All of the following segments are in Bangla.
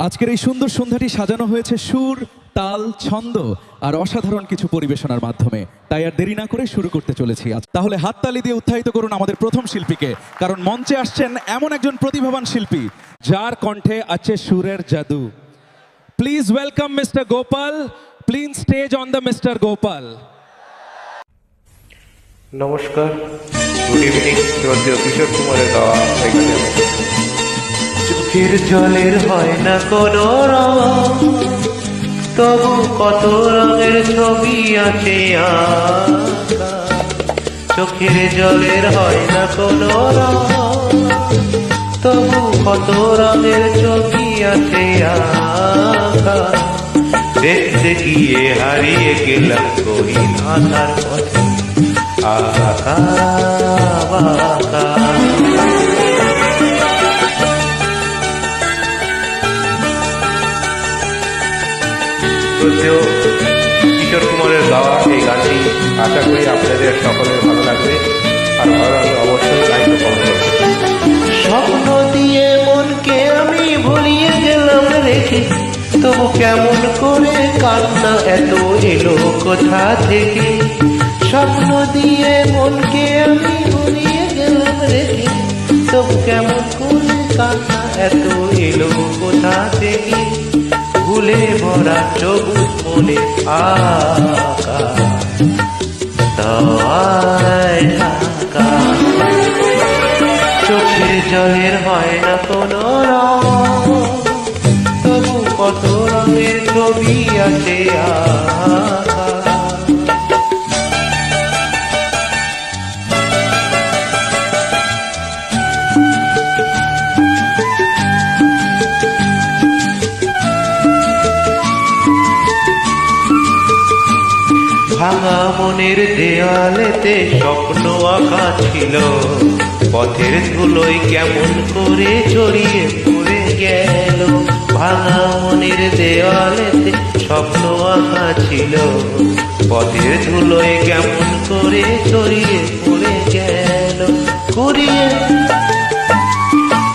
আজকের এই সুন্দর সন্ধ্যাটি সাজানো হয়েছে সুর, তাল, ছন্দ আর অসাধারণ কিছু পরিবেশনার মাধ্যমে। তাই আর দেরি না করে শুরু করতে চলেছি। তাহলে হাততালি দিয়ে উৎসাহিত করুন আমাদের প্রথম শিল্পীকে, কারণ মঞ্চে আসছেন এমন একজন প্রতিভাবান শিল্পী যার কণ্ঠে আছে সুরের জাদু। Please welcome mister Gopal. Please stage on the mister Gopal. নমস্কার, গুড ইভিনিং। শ্রদ্ধেয় কিশোর কুমারের গাওয়া চোখের জলের হয় না কোনো রং, তবু কত রঙের ছবি আছে আঁকা। চোখের জলের হয় না কোনো রং, তবু কত রঙের ছবি আছে আঁকা। দেখতে গিয়ে হারিয়ে গেলাম কহিন আধার পথে আঁকা বাঁকা। কিশোর কুমারের গাওয়া এই গানটি আশা করি আপনাদের সকলের ভালো লাগবে, আর ভালো লাগলে অবশ্যই লাইক ও কমেন্ট করবেন। স্বপ্ন দিয়ে মনকে আমি ভুলিয়ে গেলাম রেখে, তবু কেমন করে কান্না এত এলো কোথা থেকে। স্বপ্ন দিয়ে মনকে আমি ভুলিয়ে গেলাম রেখে, তবু কেমন করে কান্না এত এলো কোথা থেকে। ভুলে ভরা সবুজ মনে আঁকা তাই ঢাকা। চোখের জলের হয় না কোনো রং, তবু কত রঙের ছবি আছে আঁকা। ভাঙা মনের দেয়ালেতে স্বপ্ন আঁকা ছিল, পথের ধুলোয় কেমন করে ছড়িয়ে পড়ে গেল। ভাঙা মনের দেয়ালেতে স্বপ্ন আঁকা ছিল, পথের ধুলোয় কেমন করে ছড়িয়ে পড়ে গেল। ঘুরিয়ে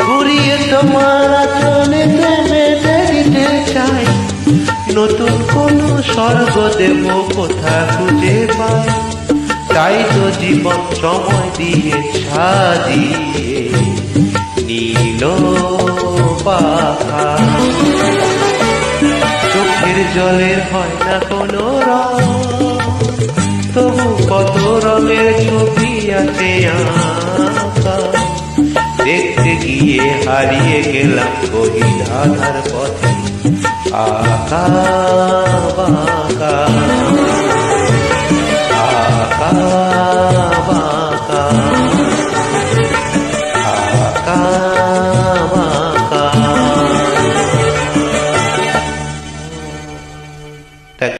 ঘুরিয়ে তোমার আচলেতে মেলে দিতে চাই, নতুন কোন স্বর্গ দেব কোথা খুঁজে পাই। তাই তো জীবন সময় দিয়ে সাজিয়ে নীল পাখা। চোখের জলের হয় না কোনো রং, তবু কত রঙের ছবি আছে আঁকা। দেখতে গিয়ে হারিয়ে গেলাম কহিন আধার পথে আঁকা বাঁকা আঁকা।